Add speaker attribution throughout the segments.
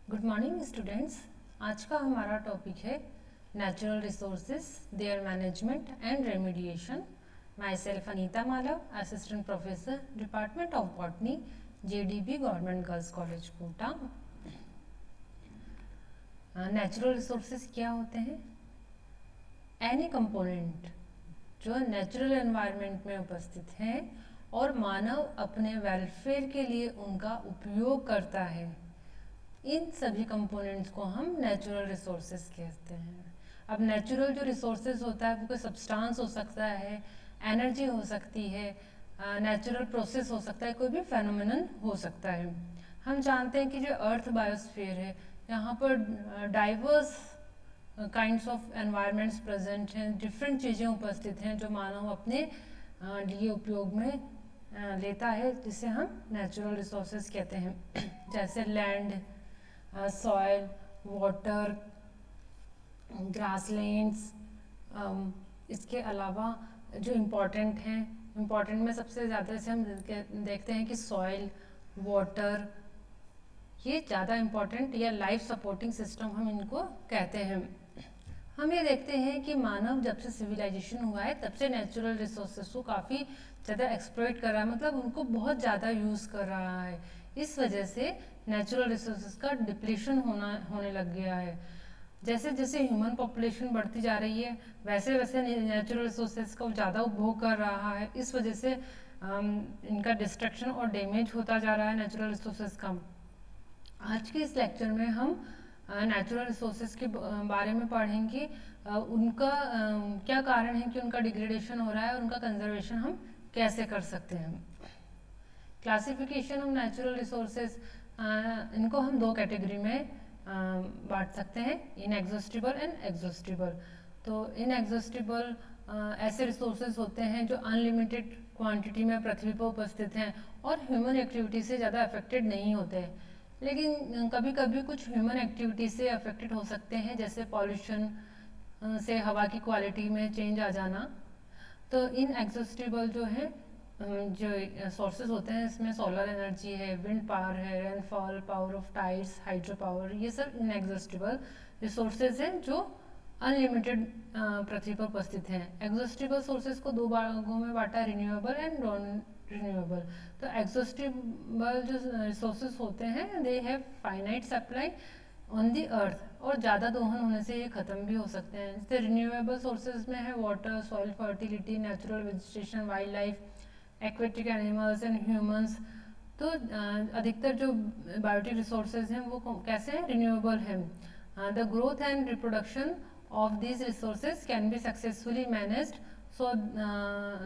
Speaker 1: Good morning students. आज का हमारा टॉपिक है natural resources, their management and remediation. Myself Anita Malav, assistant professor, department of botany, JDB government girls college Kota. Natural resources क्या होते हैं? Any component जो natural environment में उपस्थित हैं और मानव अपने वेलफेयर के लिए उनका उपयोग करता है, इन सभी कंपोनेंट्स को हम नेचुरल रिसोर्सेज कहते हैं। अब नेचुरल जो रिसोर्सेज होता है वो कोई सब्सटेंस हो सकता है, एनर्जी हो सकती है, नेचुरल प्रोसेस हो सकता है, कोई भी फेनोमेनन हो सकता है। हम जानते हैं कि जो अर्थ बायोस्फीयर है, यहाँ पर diverse kinds of environments present हैं, डिफरेंट चीज़ें उपस्थित हैं जो मानव अपने लिए उपयोग में लेता है, जिसे हम नेचुरल रिसोर्सेज कहते हैं। जैसे लैंड, सॉयल, वाटर, ग्रासलैंड्स। इसके अलावा जो इम्पोर्टेंट हैं, इम्पोर्टेंट में सबसे ज़्यादा से हम देखते हैं कि सॉयल, वाटर, ये ज़्यादा इम्पोर्टेंट या लाइफ सपोर्टिंग सिस्टम हम इनको कहते हैं। हम ये देखते हैं कि मानव जब से सिविलाइजेशन हुआ है तब से नेचुरल रिसोर्सेज को काफ़ी ज़्यादा एक्सप्लॉइट कर रहा है, मतलब उनको बहुत ज़्यादा यूज़ कर रहा है। इस वजह से नेचुरल रिसोर्सेज का डिप्लीशन होने लग गया है। जैसे जैसे ह्यूमन पॉपुलेशन बढ़ती जा रही है वैसे वैसे नेचुरल रिसोर्सेज का ज़्यादा उपभोग कर रहा है। इस वजह से इनका डिस्ट्रक्शन और डैमेज होता जा रहा है नेचुरल रिसोर्सेज का। आज के इस लेक्चर में हम नेचुरल रिसोर्सेज के बारे में पढ़ेंगे, उनका क्या कारण है कि उनका डिग्रेडेशन हो रहा है और उनका कंजर्वेशन हम कैसे कर सकते हैं। क्लासिफिकेशन ऑफ नेचुरल रिसोर्सेज, इनको हम दो कैटेगरी में बांट सकते हैं, इनएग्जॉस्टिबल एंड एग्जॉस्टिबल। तो इनएग्जॉस्टिबल ऐसे रिसोर्सेज होते हैं जो अनलिमिटेड क्वांटिटी में पृथ्वी पर उपस्थित हैं और ह्यूमन एक्टिविटी से ज़्यादा अफेक्टेड नहीं होते हैं, लेकिन कभी कभी कुछ ह्यूमन एक्टिविटी से अफेक्टेड हो सकते हैं, जैसे पॉल्यूशन से हवा की क्वालिटी में चेंज आ जाना। तो इनएग्जॉस्टिबल जो है जो सोर्सेज होते हैं, इसमें सोलर एनर्जी है, विंड पावर है, rainfall, power of tides, hydro power, ये सब इनएग्जॉस्टिबल रिसोर्सेज हैं जो अनलिमिटेड पृथ्वी पर उपस्थित हैं। एग्जॉस्टिबल सोर्सेज को दो भागों में बांटा है, रिन्यूएबल एंड नॉन रिन्यूएबल। तो एग्जॉस्टिबल जो रिसोर्सेज होते हैं they have finite supply on the earth, और ज़्यादा दोहन होने से ये ख़त्म भी हो सकते हैं। जैसे रिन्यूएबल सोर्सेज में है water, soil fertility, natural vegetation, wild life, aquatic animals and humans. तो अधिकतर जो बायोटिक रिसोर्सेज हैं वो कैसे हैं? रिन्यूएबल हैं। The growth and reproduction of these resources can be successfully managed so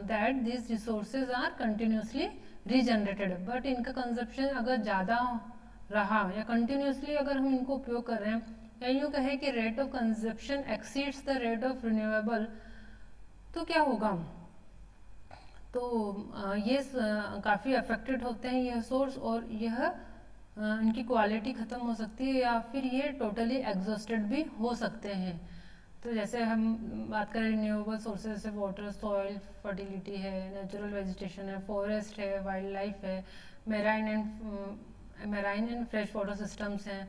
Speaker 1: that these resources are continuously regenerated, but इनका consumption अगर ज़्यादा रहा या कंटिन्यूसली अगर हम इनको उपयोग कर रहे हैं, या यूँ कहें कि rate of consumption exceeds the rate of renewable, तो क्या होगा? तो ये काफ़ी अफेक्टेड होते हैं ये सोर्स, और यह इनकी क्वालिटी ख़त्म हो सकती है या फिर ये टोटली एग्जॉस्टेड भी हो सकते हैं। तो जैसे हम बात करें रिन्यूएबल सोर्सेज से वाटर, सॉइल फर्टिलिटी है, नेचुरल वेजिटेशन है, फॉरेस्ट है, वाइल्ड लाइफ है, marine and fresh water systems हैं।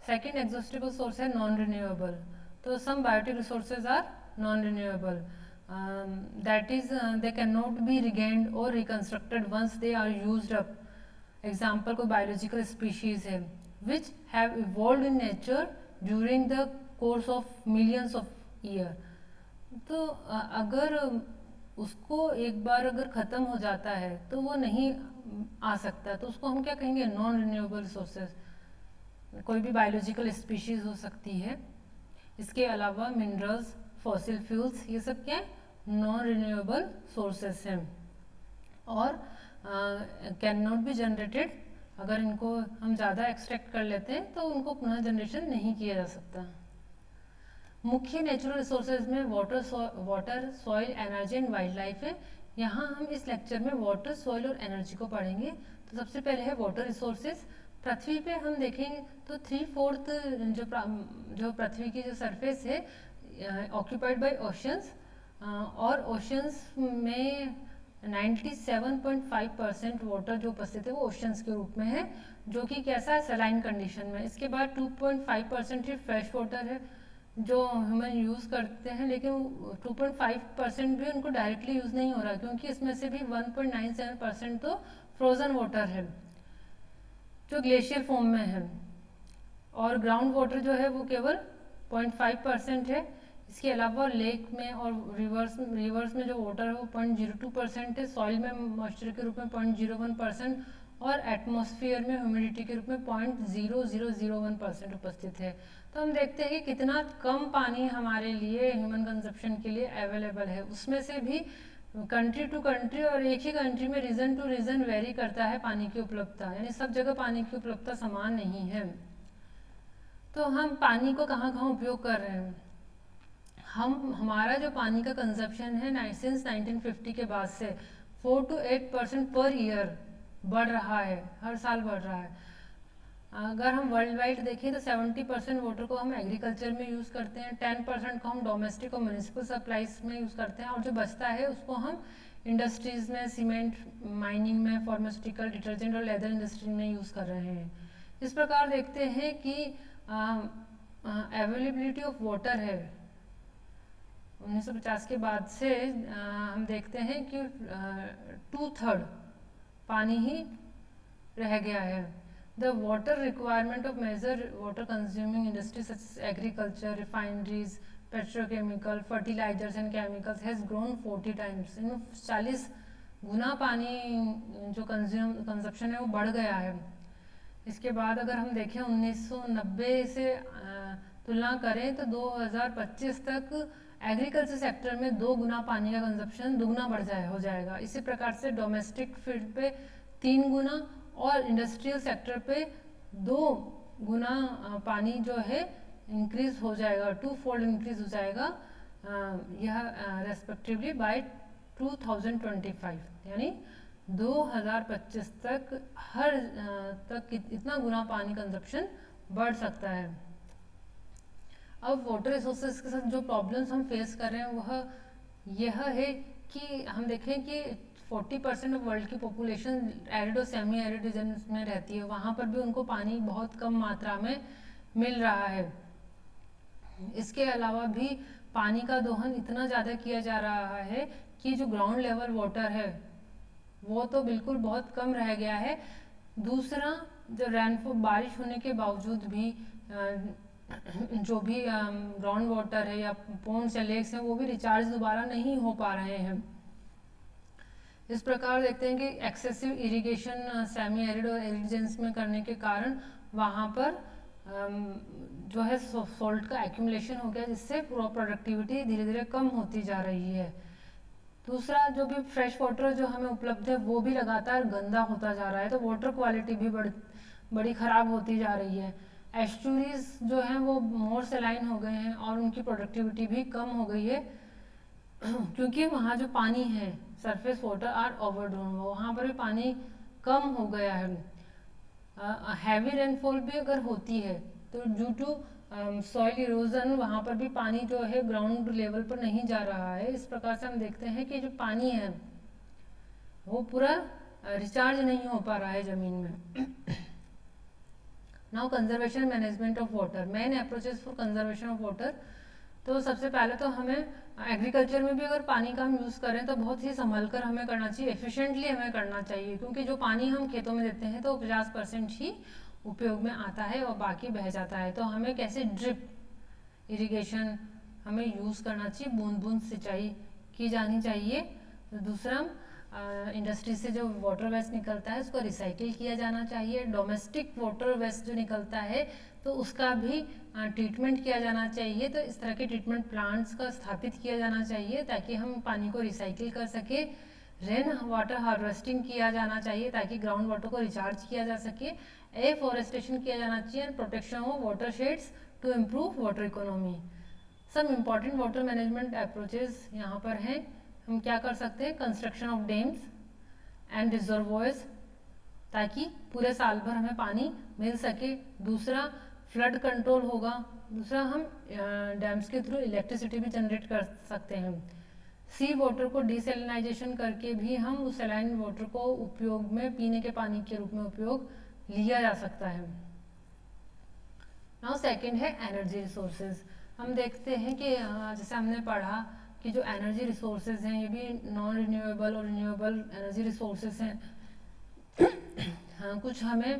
Speaker 1: सेकेंड एग्जॉस्टिबल सोर्स है नॉन रिन्यूएबल। तो some biotic resources are non renewable, that is they cannot be regained or reconstructed once they are used up. Example कोई biological species है which have evolve in nature during the course of millions of year. तो अगर उसको एक बार अगर ख़त्म हो जाता है तो वो नहीं आ सकता, तो उसको हम क्या कहेंगे? Non renewable resources. कोई भी बायोलॉजिकल स्पीशीज हो सकती है। इसके अलावा मिनरल्स, फॉसिल फ्यूल्स, ये सब क्या है? नॉन रिन्यूएबल सोर्सेस हैं और कैन नॉट बी जनरेटेड। अगर इनको हम ज़्यादा एक्सट्रैक्ट कर लेते हैं तो उनको पुनः जनरेशन नहीं किया जा सकता। मुख्य नेचुरल रिसोर्सेज में water, soil, energy and wild life है। यहाँ हम इस लेक्चर में वाटर, सॉइल और एनर्जी को पढ़ेंगे। तो सबसे पहले है वाटर रिसोर्सेज। पृथ्वी पे हम देखेंगे तो 3/4 जो पृथ्वी की जो सरफेस है ऑक्यूपाइड बाय ओशंस, और ओशंस में 97.5% वाटर जो उपस्थित है वो ओशंस के रूप में है, जो कि कैसा है, सलाइन कंडीशन में। इसके बाद 2.5% ही फ्रेश वाटर है जो ह्यूमन यूज़ करते हैं, लेकिन 2.5% भी उनको डायरेक्टली यूज़ नहीं हो रहा, क्योंकि इसमें से भी 1.97% तो फ्रोज़न वाटर है जो ग्लेशियर फॉर्म में है, और ग्राउंड वाटर जो है वो केवल 0.5% है। इसके अलावा लेक में और रिवर्स में जो वाटर है वो 0.02% है, सॉइल में मॉइस्चर के रूप में 0.01% और एटमॉस्फेयर में ह्यूमिडिटी के रूप में 0.0001% उपस्थित है। तो हम देखते हैं कि कितना कम पानी हमारे लिए ह्यूमन कंजप्शन के लिए अवेलेबल है। उसमें से भी कंट्री टू कंट्री और एक ही कंट्री में रीजन टू रीजन वेरी करता है पानी की उपलब्धता, यानी सब जगह पानी की उपलब्धता समान नहीं है। तो हम पानी को कहाँ कहाँ उपयोग कर रहे हैं? हमारा जो पानी का कंजप्शन है सिंस 1950 के बाद से 4 to 8% पर ईयर बढ़ रहा है, हर साल बढ़ रहा है। अगर हम वर्ल्ड वाइड देखें तो 70% वाटर को हम एग्रीकल्चर में यूज़ करते हैं, 10% को हम डोमेस्टिक और म्यूनिसिपल सप्लाईज में यूज़ करते हैं, और जो बचता है उसको हम इंडस्ट्रीज़ में, सीमेंट माइनिंग में, फार्मास्यूटिकल, डिटर्जेंट और लेदर इंडस्ट्री में यूज़ कर रहे हैं। इस प्रकार देखते हैं कि अवेलेबिलिटी ऑफ वाटर है 1950 के बाद से हम देखते हैं कि 2/3 पानी ही रह गया है। The water requirement of major water consuming industries such as agriculture, refineries, petrochemical, fertilizers and chemicals has grown 40 times. 40 गुना पानी जो कंजप्शन है वो बढ़ गया है। इसके बाद अगर हम देखें 1990 से तुलना करें तो 2025 तक एग्रीकल्चर सेक्टर में 2 गुना पानी का कंजप्शन दुगना हो जाएगा। इसी प्रकार से डोमेस्टिक फील्ड पे 3 गुना और इंडस्ट्रियल सेक्टर पे 2 गुना पानी जो है इंक्रीज हो जाएगा, 2-fold इंक्रीज हो जाएगा यह रेस्पेक्टिवली बाय 2025, यानी 2025 तक इतना गुना पानी कंजप्शन बढ़ सकता है। अब वाटर रिसोर्सेज के साथ जो प्रॉब्लम्स हम फेस कर रहे हैं वह यह है कि हम देखें कि 40% ऑफ वर्ल्ड की पॉपुलेशन एरिड और सेमी एरिड रीजन में रहती है, वहाँ पर भी उनको पानी बहुत कम मात्रा में मिल रहा है। इसके अलावा भी पानी का दोहन इतना ज़्यादा किया जा रहा है कि जो ग्राउंड लेवल वाटर है वो तो बिल्कुल बहुत कम रह गया है। दूसरा, जो रेनफॉल बारिश होने के बावजूद भी जो भी ग्राउंड वाटर है या पोन्ड्स या लेक्स हैं वो भी रिचार्ज दोबारा नहीं हो पा रहे हैं। इस प्रकार देखते हैं कि एक्सेसिव इरिगेशन सेमी एरिड और एरिड रीजन्स में करने के कारण वहाँ पर जो है सॉल्ट का एक्यूमुलेशन हो गया, जिससे प्रोडक्टिविटी धीरे धीरे कम होती जा रही है। दूसरा, जो भी फ्रेश वाटर जो हमें उपलब्ध है वो भी लगातार गंदा होता जा रहा है, तो वाटर क्वालिटी भी बड़ी ख़राब होती जा रही है। एस्चुरीज जो हैं वो मोर सलाइन हो गए हैं और उनकी प्रोडक्टिविटी भी कम हो गई है क्योंकि वहाँ जो पानी है सरफेस वाटर आर ओवरड्रोन, वहाँ पर भी पानी कम हो गया है। हैवी रेनफॉल भी अगर होती है तो ड्यू टू सॉइल इरोजन वहाँ पर भी पानी जो है ग्राउंड लेवल पर नहीं जा रहा है। इस प्रकार से हम देखते हैं कि जो पानी है वो पूरा रिचार्ज नहीं हो पा रहा है ज़मीन में। Now conservation management of water, main approaches for conservation of water. तो सबसे पहले तो हमें एग्रीकल्चर में भी अगर पानी का हम यूज़ करें तो बहुत ही संभल कर हमें करना चाहिए, एफिशिएंटली हमें करना चाहिए, क्योंकि जो पानी हम खेतों में देते हैं तो 50% ही उपयोग में आता है और बाकी बह जाता है। तो हमें कैसे ड्रिप इरिगेशन हमें यूज़ करना चाहिए, बूंद बूंद सिंचाई की जानी चाहिए। दूसरा, इंडस्ट्री से जो वाटर वेस्ट निकलता है उसको रिसाइकिल किया जाना चाहिए। डोमेस्टिक वाटर वेस्ट जो निकलता है तो उसका भी ट्रीटमेंट किया जाना चाहिए। तो इस तरह के ट्रीटमेंट प्लांट्स का स्थापित किया जाना चाहिए ताकि हम पानी को रिसाइकिल कर सके। रेन वाटर हार्वेस्टिंग किया जाना चाहिए ताकि ग्राउंड वाटर को रिचार्ज किया जा सके। एफॉरेस्टेशन किया जाना चाहिए and protection of water sheds to improve water economy. सब इम्पॉर्टेंट वाटर मैनेजमेंट अप्रोचेस यहाँ पर हैं। हम क्या कर सकते हैं, construction of dams and reservoirs ताकि पूरे साल भर हमें पानी मिल सके। दूसरा, फ्लड कंट्रोल होगा। दूसरा, हम डैम्स के थ्रू इलेक्ट्रिसिटी भी जनरेट कर सकते हैं। सी वाटर को डिसैलिनाइजेशन करके भी हम उस सैलाइन वाटर को उपयोग में पीने के पानी के रूप में उपयोग लिया जा सकता है। नाउ सेकंड है एनर्जी रिसोर्सेज। हम देखते हैं कि जैसे हमने पढ़ा कि जो एनर्जी रिसोर्सेज हैं ये भी नॉन रिन्यूएबल और रिन्यूएबल एनर्जी रिसोर्सेज हैं। हाँ, कुछ हमें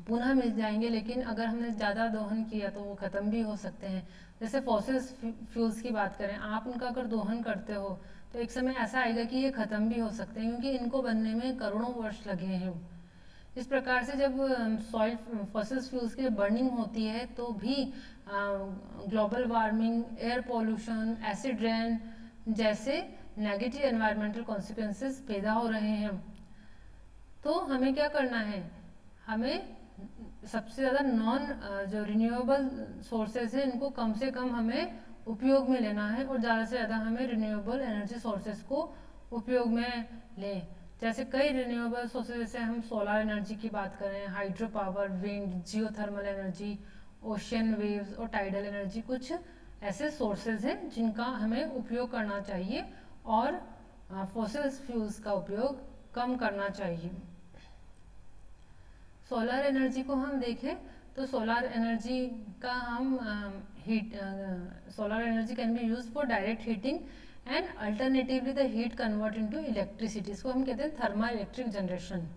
Speaker 1: पुनः मिल जाएंगे, लेकिन अगर हमने ज़्यादा दोहन किया तो वो ख़त्म भी हो सकते हैं। जैसे फॉसिल फ्यूल्स की बात करें, आप उनका अगर दोहन करते हो तो एक समय ऐसा आएगा कि ये ख़त्म भी हो सकते हैं, क्योंकि इनको बनने में करोड़ों वर्ष लगे हैं। इस प्रकार से जब सॉइल फॉसिल फ्यूल्स की बर्निंग होती है तो भी global warming, air pollution, acid rain जैसे नेगेटिव एनवायरमेंटल कॉन्सिक्वेंसेस पैदा हो रहे हैं। तो हमें क्या करना है, हमें सबसे ज़्यादा जो रिन्यूएबल सोर्सेज हैं इनको कम से कम हमें उपयोग में लेना है और ज़्यादा से ज़्यादा हमें रिन्यूएबल एनर्जी सोर्सेज को उपयोग में लें। जैसे कई रिन्यूएबल सोर्सेज, जैसे हम सोलर एनर्जी की बात करें, hydro power, wind, geothermal energy, ocean waves और टाइडल एनर्जी, कुछ ऐसे सोर्सेज हैं जिनका हमें उपयोग करना चाहिए और फॉसिल फ्यूल्स का उपयोग कम करना चाहिए। सोलर एनर्जी को हम देखें तो सोलर एनर्जी का हम solar energy can be use for direct heating and alternatively the heat convert into electricity, इसको हम कहते हैं थर्मल इलेक्ट्रिक जनरेशन।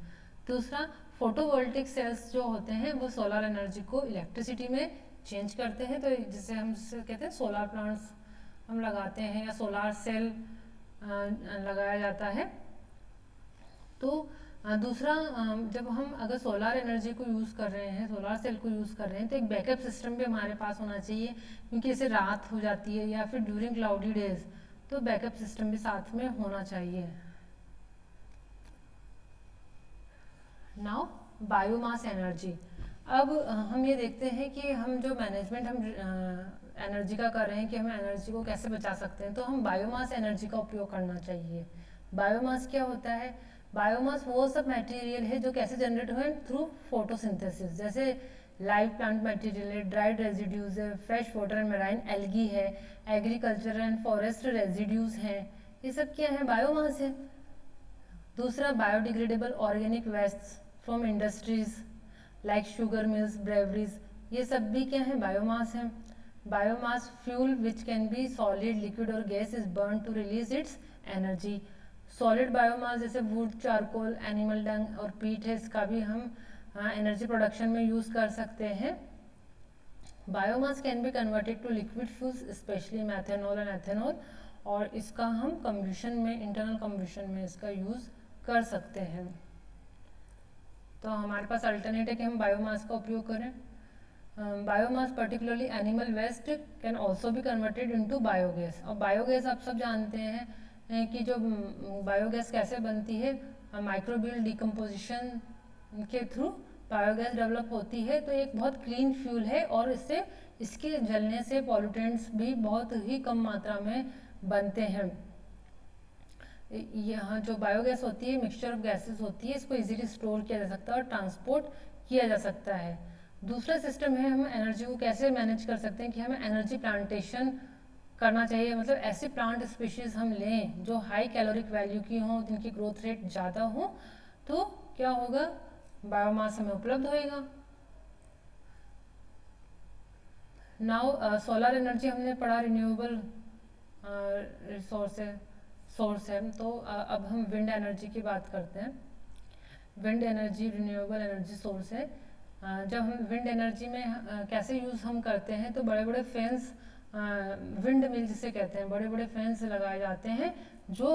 Speaker 1: दूसरा, फोटोवोल्टिक सेल्स जो होते हैं वो सोलर एनर्जी को इलेक्ट्रिसिटी में चेंज करते हैं। तो जिसे हम कहते हैं सोलर प्लांट्स हम लगाते हैं या सोलर सेल लगाया जाता है। तो दूसरा, जब हम अगर सोलर एनर्जी को यूज़ कर रहे हैं, सोलर सेल को यूज़ कर रहे हैं, तो एक बैकअप सिस्टम भी हमारे पास होना चाहिए, क्योंकि इसे रात हो जाती है या फिर ड्यूरिंग क्लाउडी डेज, तो बैकअप सिस्टम भी साथ में होना चाहिए। Now biomass energy. अब हम ये देखते हैं कि हम जो मैनेजमेंट हम एनर्जी का कर रहे हैं कि हम एनर्जी को कैसे बचा सकते हैं, तो हम बायोमास एनर्जी का उपयोग करना चाहिए। बायोमास क्या होता है? बायोमास वो सब मटेरियल है जो कैसे जनरेट हुए, थ्रू फोटोसिंथेसिस। जैसे लाइव प्लांट मटेरियल है, ड्राइड रेजिड्यूज है, fresh water and marine algae है, एग्रीकल्चर एंड फॉरेस्ट रेजिड्यूज हैं, ये सब क्या है? बायोमास है। दूसरा, biodegradable organic waste from industries like sugar mills, breweries, ये सब भी क्या है? बायोमास है। Biomass fuel which can be solid, liquid और gas is burn to release its energy. Solid biomass जैसे वुड, चारकोल, एनिमल डंग और पीट है, इसका भी हम एनर्जी प्रोडक्शन में यूज़ कर सकते हैं। Biomass can be converted to liquid fuels, especially methanol and ethanol, और इसका हम कम्बशन में, इंटरनल कम्बशन में इसका यूज़ कर सकते हैं। तो हमारे पास अल्टरनेट है कि हम बायोमास का उपयोग करें। Biomass particularly animal waste can also be converted into biogas. और बायोगैस आप सब जानते हैं कि जो बायोगैस कैसे बनती है, माइक्रोबियल डिकम्पोजिशन के थ्रू बायोगैस डेवलप होती है। तो एक बहुत क्लीन फ्यूल है और इससे, इसके जलने से पॉल्यूटेंट्स भी बहुत ही कम मात्रा में बनते हैं। यहाँ जो बायोगैस होती है मिक्सचर ऑफ गैसेस होती है, इसको इजीली स्टोर किया जा सकता है और ट्रांसपोर्ट किया जा सकता है। दूसरा सिस्टम है, हम एनर्जी को कैसे मैनेज कर सकते हैं कि हमें एनर्जी प्लांटेशन करना चाहिए। मतलब ऐसे प्लांट स्पीशीज हम लें जो हाई कैलोरिक वैल्यू की हों, जिनकी ग्रोथ रेट ज़्यादा हो, तो क्या होगा? बायोमास हमें उपलब्ध होएगा। नाउ सोलर एनर्जी हमने पढ़ा, रिन्यूएबल सोर्स है। तो अब हम विंड एनर्जी की बात करते हैं। Wind energy renewable energy source है। जब हम विंड एनर्जी में कैसे यूज़ हम करते हैं, तो बड़े बड़े फैंस, विंड मिल जिसे कहते हैं, बड़े बड़े फैंस लगाए जाते हैं जो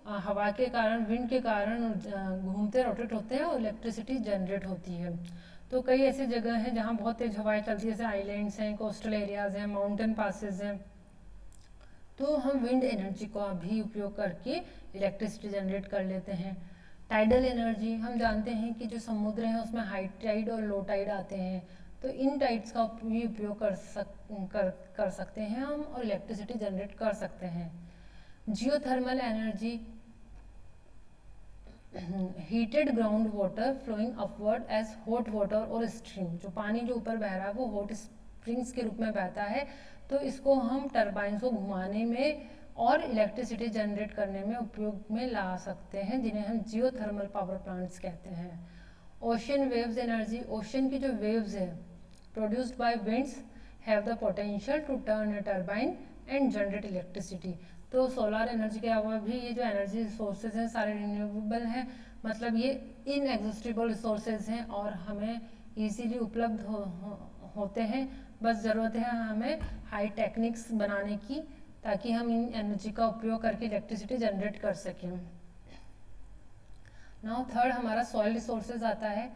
Speaker 1: हवा के कारण, विंड के कारण घूमते, रोटेट होते हैं और इलेक्ट्रिसिटी जनरेट होती है। तो कई ऐसी जगह हैं जहाँ बहुत तेज हवाएं चलती है, जैसे आइलैंड्स हैं, कोस्टल एरियाज हैं, माउंटेन पासेस हैं। तो हम विंड एनर्जी का भी उपयोग करके इलेक्ट्रिसिटी जनरेट कर लेते हैं। टाइडल एनर्जी, हम जानते हैं कि जो समुद्र है उसमें हाई टाइड और लो टाइड आते हैं, तो इन टाइड्स का भी उपयोग कर सकते हैं हम और इलेक्ट्रिसिटी जनरेट कर सकते हैं। Geothermal energy, heated ground water flowing upward as hot water और स्ट्रीम, जो पानी जो ऊपर बह रहा है वो हॉट स्प्रिंग्स के रूप में बहता है। तो इसको हम टरबाइंस को घुमाने में और इलेक्ट्रिसिटी जनरेट करने में उपयोग में ला सकते हैं, जिन्हें हम जियोथर्मल पावर प्लांट्स कहते हैं। ओशन वेव्स एनर्जी, ओशन की जो वेव्स है produced by winds have the potential to turn a turbine and generate electricity. तो सोलर एनर्जी के अलावा भी ये जो एनर्जी सोर्सेज हैं सारे रिन्यूएबल हैं, मतलब ये इनएग्जिस्टिबल रिसोर्सेज हैं और हमें इजीली उपलब्ध होते हैं। बस ज़रूरत है हमें हाई टेक्निक्स बनाने की, ताकि हम इन एनर्जी का उपयोग करके इलेक्ट्रिसिटी जनरेट कर सकें। नाउ थर्ड हमारा सॉइल रिसोर्सेज आता है।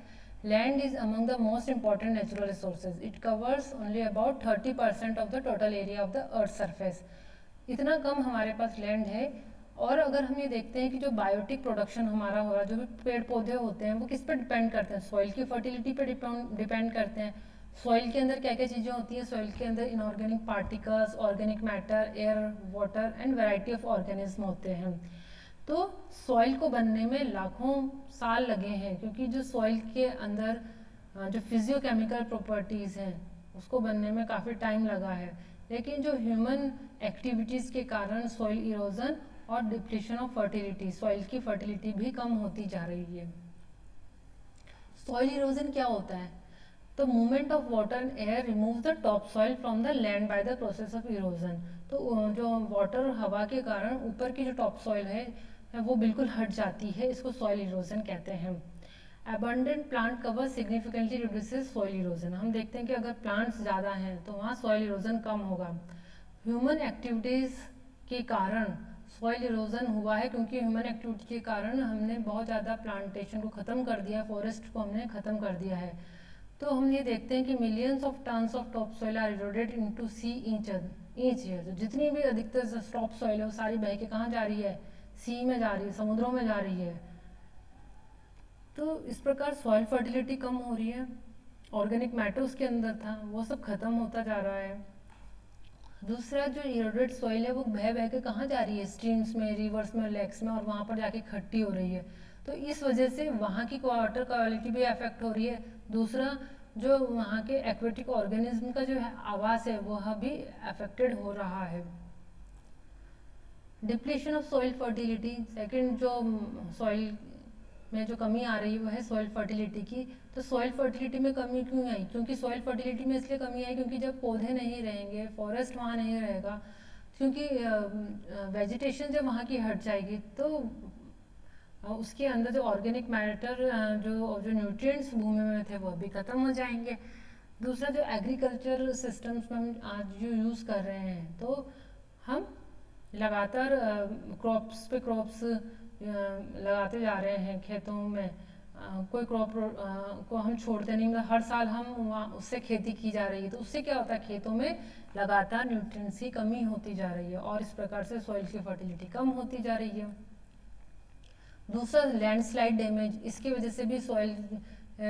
Speaker 1: Land is among the most important natural resources, it covers only about 30% of the total area of the earth surface. इतना कम हमारे पास लैंड है। और अगर हम ये देखते हैं कि जो बायोटिक प्रोडक्शन हमारा हो रहा है, जो भी पेड़ पौधे होते हैं वो किस पे डिपेंड करते हैं, सॉइल की फर्टिलिटी पे डिपेंड करते हैं। सॉइल के अंदर क्या क्या चीज़ें होती हैं, सॉइल के अंदर inorganic particles, organic matter, air, water and variety of organism होते हैं। तो सॉइल को बनने में लाखों साल लगे हैं, क्योंकि जो सॉइल के अंदर जो फिजियोकेमिकल प्रॉपर्टीज़ हैं उसको बनने में काफ़ी टाइम लगा है। लेकिन जो ह्यूमन एक्टिविटीज़ के कारण सॉइल इरोजन और डिप्लीशन ऑफ फर्टिलिटी, सॉइल की फर्टिलिटी भी कम होती जा रही है। सॉइल इरोजन क्या होता है? तो movement of water and air remove the top soil from the land by the process of erosion. तो जो वाटर और हवा के कारण ऊपर की जो टॉप सॉइल है वो बिल्कुल हट जाती है, इसको सॉइल इरोजन कहते हैं। Abundant plant cover significantly reduces soil erosion. हम देखते हैं कि अगर प्लांट्स ज़्यादा हैं तो वहाँ सॉइल इरोजन कम होगा। ह्यूमन एक्टिविटीज़ के कारण सॉइल इरोजन हुआ है, क्योंकि ह्यूमन एक्टिविटी के कारण हमने बहुत ज़्यादा प्लांटेशन को ख़त्म कर दिया है, फॉरेस्ट को हमने ख़त्म कर दिया है। तो हम ये देखते हैं कि millions of tons of top soil are eroded into sea each year. जितनी भी अधिकतर टॉप सॉइल है वो सारी बह के कहाँ जा रही है, सी में जा रही है, समुद्रों में जा रही है। तो इस प्रकार सॉइल फर्टिलिटी कम हो रही है। ऑर्गेनिक मैटर उसके अंदर था वो सब खत्म होता जा रहा है। दूसरा जो इरोडेड सॉइल है वो बह बह के कहाँ जा रही है, स्ट्रीम्स में, रिवर्स में, लेक्स में, और वहाँ पर जाके इकट्ठी हो रही है। तो इस वजह से वहाँ की वाटर क्वालिटी भी अफेक्ट हो रही है। दूसरा जो वहाँ के एक्वेटिक ऑर्गेनिज्म का जो है आवास है वह भी अफेक्टेड हो रहा है। Depletion of soil fertility, second जो सॉइल में जो कमी आ रही है वो है सॉइल फर्टिलिटी की। तो सॉइल फर्टिलिटी में कमी क्यों आई? क्योंकि सॉइल फर्टिलिटी में इसलिए कमी आई क्योंकि जब पौधे नहीं रहेंगे, फॉरेस्ट वहाँ नहीं रहेगा, क्योंकि वेजिटेशन जब वहाँ की हट जाएगी तो उसके अंदर जो ऑर्गेनिक मैटर, जो न्यूट्रिएंट्स भूमि में थे वो भी खत्म हो जाएंगे। दूसरा जो एग्रीकल्चर सिस्टम्स में हम आज जो यूज़ कर रहे हैं, तो हम लगातार क्रॉप्स पे क्रॉप्स लगाते जा रहे हैं खेतों में। कोई क्रॉप को हम छोड़ते नहीं, मतलब हर साल हम वहाँ उससे खेती की जा रही है। तो उससे क्या होता है, खेतों में लगातार न्यूट्रिएंट्स की कमी होती जा रही है और इस प्रकार से सॉइल की फर्टिलिटी कम होती जा रही है। दूसरा लैंडस्लाइड डैमेज, इसकी वजह से भी सॉइल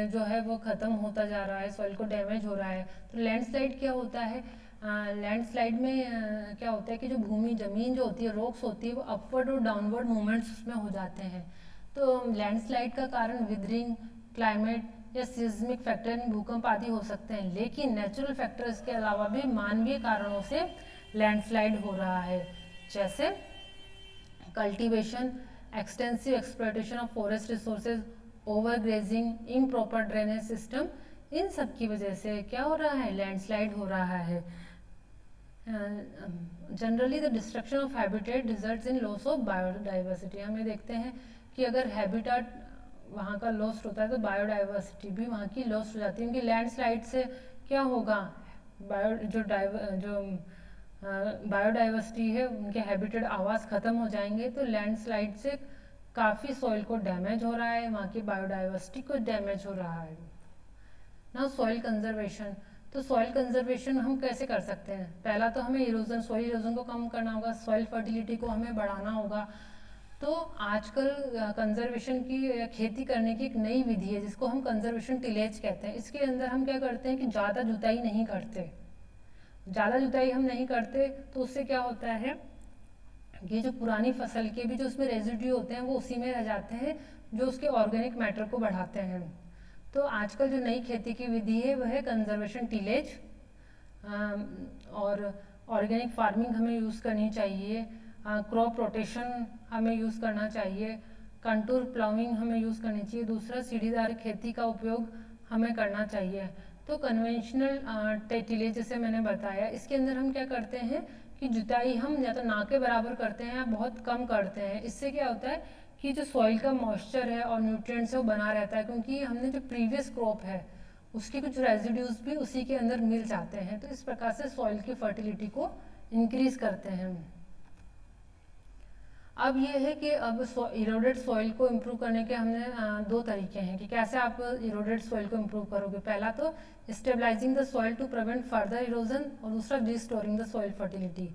Speaker 1: जो है वो ख़त्म होता जा रहा है, सॉइल को डैमेज हो रहा है। तो लैंडस्लाइड क्या होता है? लैंडस्लाइड में क्या होता है कि जो भूमि, ज़मीन जो होती है, रॉक्स होती है, वो अपवर्ड और डाउनवर्ड मूवमेंट्स उसमें हो जाते हैं। तो लैंडस्लाइड का कारण विदरिंग, क्लाइमेट या सिस्मिक फैक्टर, भूकंप आदि हो सकते हैं। लेकिन नेचुरल फैक्टर्स के अलावा भी मानवीय कारणों से लैंडस्लाइड हो रहा है, जैसे cultivation, extensive exploitation of forest resources, overgrazing, improper drainage system, इन सब की वजह से क्या हो रहा है, लैंडस्लाइड हो रहा है। Generally the destruction of habitat results in loss of biodiversity. हम ये देखते हैं कि अगर हैबिटेट वहाँ का लॉस होता है तो बायोडाइवर्सिटी भी वहाँ की लॉस हो जाती है, क्योंकि लैंडस्लाइड से क्या होगा, जो बायोडाइवर्सिटी है, उनके हैबिटेट आवास खत्म हो जाएंगे। तो लैंडस्लाइड से काफ़ी सॉइल को डैमेज हो रहा है, वहाँ की बायोडाइवर्सिटी को डैमेज हो रहा है। ना सॉइल कंजर्वेशन, तो सॉइल कंजर्वेशन हम कैसे कर सकते हैं? पहला तो हमें इरोजन, सॉइल इरोजन को कम करना होगा, सॉइल फर्टिलिटी को हमें बढ़ाना होगा। तो आजकल कंजर्वेशन की, खेती करने की एक नई विधि है जिसको हम कंजर्वेशन टिलेज कहते हैं। इसके अंदर हम क्या करते हैं कि ज़्यादा जुताई नहीं करते। ज़्यादा जुताई हम नहीं करते तो उससे क्या होता है, ये जो पुरानी फसल के भी जो उसमें रेजिड्यू होते हैं वो उसी में रह जाते हैं, जो उसके ऑर्गेनिक मैटर को बढ़ाते हैं। तो आजकल जो नई खेती की विधि है वह है कंजर्वेशन टिलेज, और ऑर्गेनिक फार्मिंग हमें यूज़ करनी चाहिए। क्रॉप रोटेशन हमें यूज़ करना चाहिए, कंटूर प्लाउइंग हमें यूज़ करनी चाहिए। दूसरा, सीढ़ीदार खेती का उपयोग हमें करना चाहिए। तो कन्वेंशनल टिलेज जैसे मैंने बताया, इसके अंदर हम क्या करते हैं कि जुताई हम या तो ना के बराबर करते हैं या बहुत कम करते हैं। इससे क्या होता है कि जो सॉइल का मॉइस्चर है और न्यूट्रिएंट्स है वो बना रहता है, क्योंकि हमने जो प्रीवियस क्रॉप है उसके कुछ रेजिड्यूज भी उसी के अंदर मिल जाते हैं। तो इस प्रकार से सॉइल की फर्टिलिटी को इंक्रीज करते हैं। अब ये है कि अब इरोडेड सॉइल को इम्प्रूव करने के हमने दो तरीके हैं कि कैसे आप इरोडेड सॉइल को इम्प्रूव करोगे। पहला तो stabilizing the soil to prevent further erosion, और दूसरा रिस्टोरिंग द सॉइल फर्टिलिटी।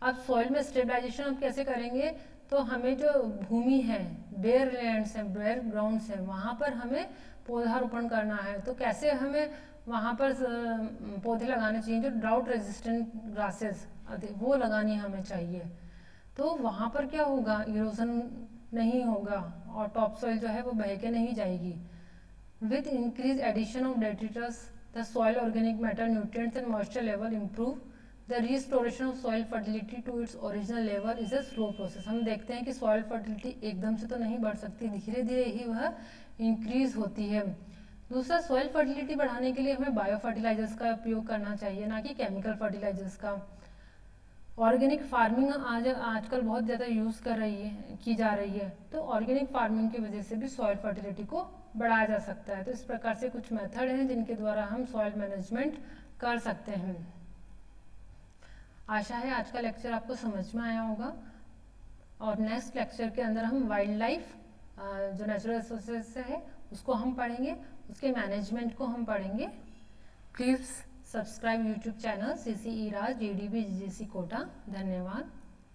Speaker 1: अब सॉइल में स्टेबलाइजेशन हम कैसे करेंगे, तो हमें जो भूमि है, बेयर लैंड्स हैं, बेयर ग्राउंड्स हैं, वहाँ पर हमें पौधारोपण करना है। तो कैसे हमें वहाँ पर पौधे लगाने चाहिए, जो ड्राउट रेजिस्टेंट ग्रासेस वो लगानी हमें चाहिए। तो वहाँ पर क्या होगा, इरोजन नहीं होगा और टॉप सॉइल जो है वो बह के नहीं जाएगी। With increase addition of detritus the soil organic matter, nutrients and moisture level improve. The restoration of soil fertility to its original level is a slow process. हम देखते हैं कि सॉइल फर्टिलिटी एकदम से तो नहीं बढ़ सकती, धीरे धीरे ही वह इंक्रीज होती है। दूसरा, सॉइल फर्टिलिटी बढ़ाने के लिए हमें बायो फर्टिलाइजर्स का उपयोग करना चाहिए, ना कि केमिकल फर्टिलाइजर्स का। ऑर्गेनिक फार्मिंग आजकल बहुत ज़्यादा यूज़ की जा रही है, तो ऑर्गेनिक फार्मिंग की वजह से भी सॉइल फर्टिलिटी को बढ़ाया जा सकता है। तो इस प्रकार से कुछ मेथड हैं जिनके द्वारा हम सॉइल मैनेजमेंट कर सकते हैं। आशा है आज का लेक्चर आपको समझ में आया होगा, और नेक्स्ट लेक्चर के अंदर हम वाइल्ड लाइफ जो नेचुरल रिसोर्सेज है उसको हम पढ़ेंगे, उसके मैनेजमेंट को हम पढ़ेंगे। Please subscribe YouTube channel CCE Raj JDB GGC Kota. धन्यवाद।